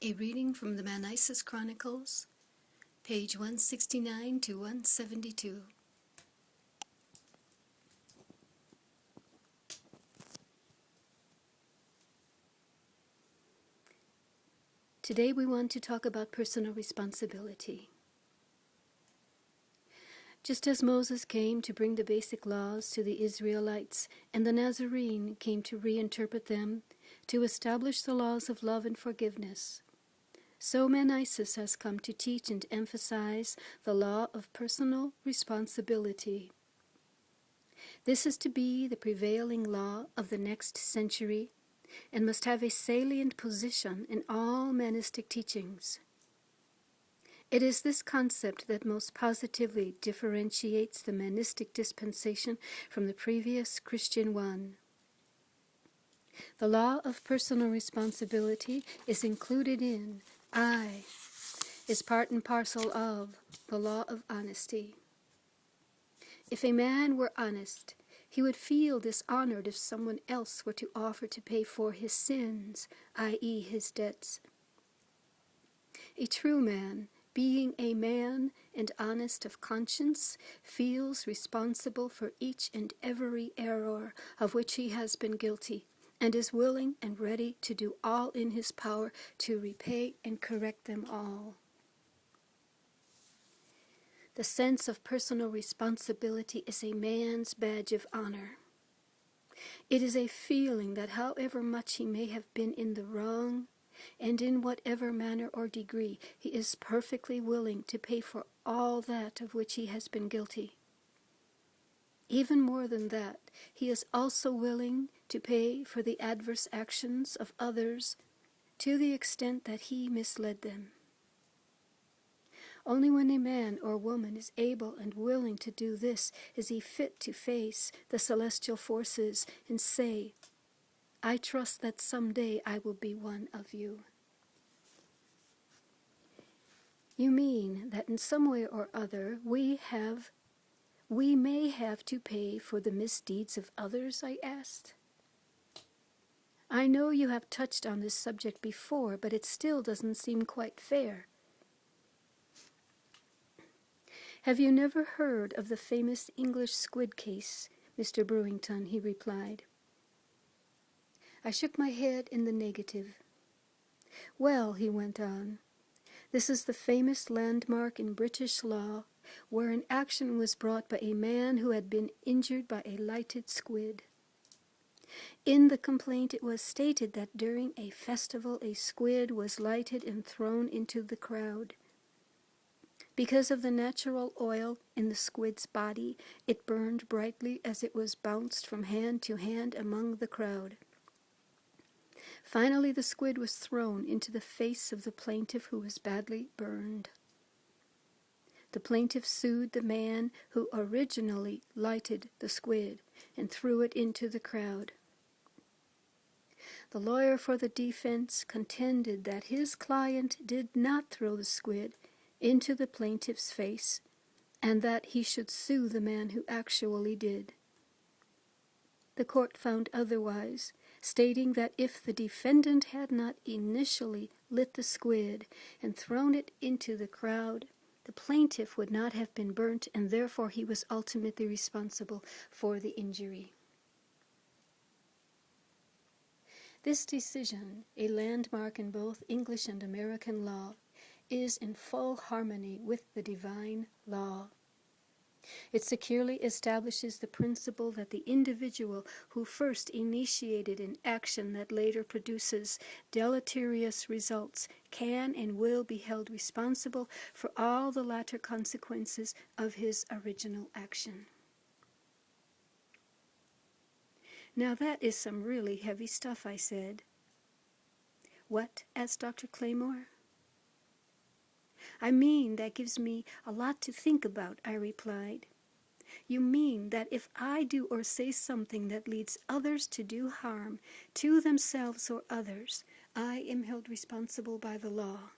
A reading from the Manisis Chronicles, page 169 to 172. Today we want to talk about personal responsibility. Just as Moses came to bring the basic laws to the Israelites, and the Nazarene came to reinterpret them, to establish the laws of love and forgiveness, so Manisis has come to teach and emphasize the law of personal responsibility. This is to be the prevailing law of the next century and must have a salient position in all manistic teachings. It is this concept that most positively differentiates the manistic dispensation from the previous Christian one. The law of personal responsibility is included in, is part and parcel of, the law of honesty. If a man were honest, he would feel dishonored if someone else were to offer to pay for his sins, i.e. his debts. A true man, being a man and honest of conscience, feels responsible for each and every error of which he has been guilty, and is willing and ready to do all in his power to repay and correct them all. The sense of personal responsibility is a man's badge of honor. It is a feeling that however much he may have been in the wrong, and in whatever manner or degree, he is perfectly willing to pay for all that of which he has been guilty. Even more than that, he is also willing to pay for the adverse actions of others to the extent that he misled them. Only when a man or woman is able and willing to do this is he fit to face the celestial forces and say, "I trust that someday I will be one of you." You mean that in some way or other we may have to pay for the misdeeds of others, I asked. I know you have touched on this subject before, but it still doesn't seem quite fair. Have you never heard of the famous English squid case, Mr. Brewington? He replied. I shook my head in the negative. Well, he went on, this is the famous landmark in British law where an action was brought by a man who had been injured by a lighted squid. In the complaint it was stated that during a festival a squid was lighted and thrown into the crowd. Because of the natural oil in the squid's body, it burned brightly as it was bounced from hand to hand among the crowd. Finally, the squid was thrown into the face of the plaintiff, who was badly burned. The plaintiff sued the man who originally lighted the squid and threw it into the crowd. The lawyer for the defense contended that his client did not throw the squid into the plaintiff's face, and that he should sue the man who actually did. The court found otherwise, stating that if the defendant had not initially lit the squid and thrown it into the crowd, the plaintiff would not have been burnt, and therefore he was ultimately responsible for the injury. This decision, a landmark in both English and American law, is in full harmony with the divine law. It securely establishes the principle that the individual who first initiated an action that later produces deleterious results can and will be held responsible for all the latter consequences of his original action. Now that is some really heavy stuff, I said. What? Asked Dr. Claymore. I mean, that gives me a lot to think about, I replied. You mean that if I do or say something that leads others to do harm to themselves or others, I am held responsible by the law?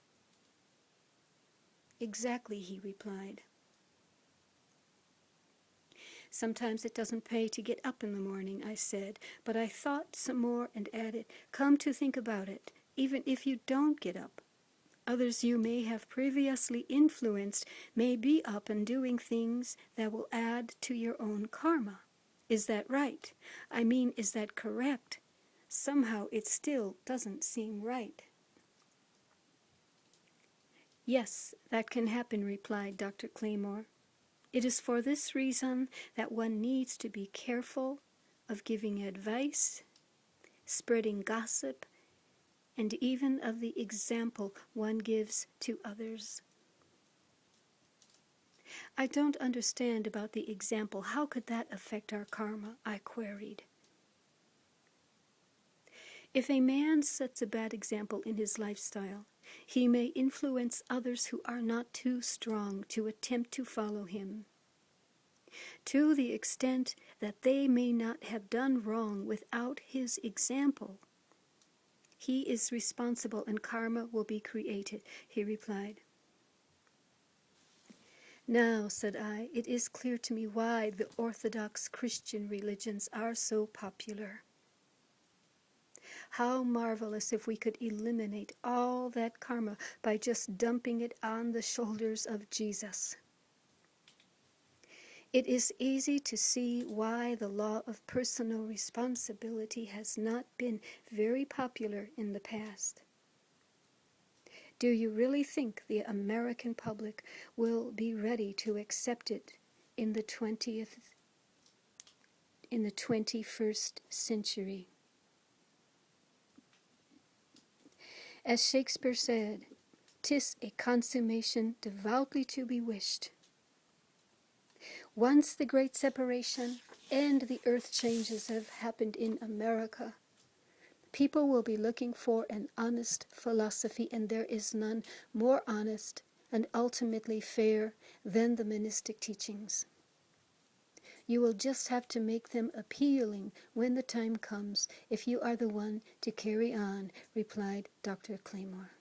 Exactly, he replied. Sometimes it doesn't pay to get up in the morning, I said, but I thought some more and added, come to think about it, even if you don't get up, Others you may have previously influenced may be up and doing things that will add to your own karma. Is that right? I mean, is that correct? Somehow it still doesn't seem right. Yes, that can happen, replied Dr. Claymore. It is for this reason that one needs to be careful of giving advice, spreading gossip, and even of the example one gives to others. I don't understand about the example. How could that affect our karma? I queried. If a man sets a bad example in his lifestyle, he may influence others who are not too strong to attempt to follow him, to the extent that they may not have done wrong without his example. He is responsible and karma will be created, he replied. Now, said I, it is clear to me why the Orthodox Christian religions are so popular. How marvelous if we could eliminate all that karma by just dumping it on the shoulders of Jesus. It is easy to see why the law of personal responsibility has not been very popular in the past. Do you really think the American public will be ready to accept it in the 21st century? As Shakespeare said, "'Tis a consummation devoutly to be wished." Once the great separation and the earth changes have happened in America, people will be looking for an honest philosophy, and there is none more honest and ultimately fair than the monistic teachings. You will just have to make them appealing when the time comes, if you are the one to carry on, replied Dr. Claymore.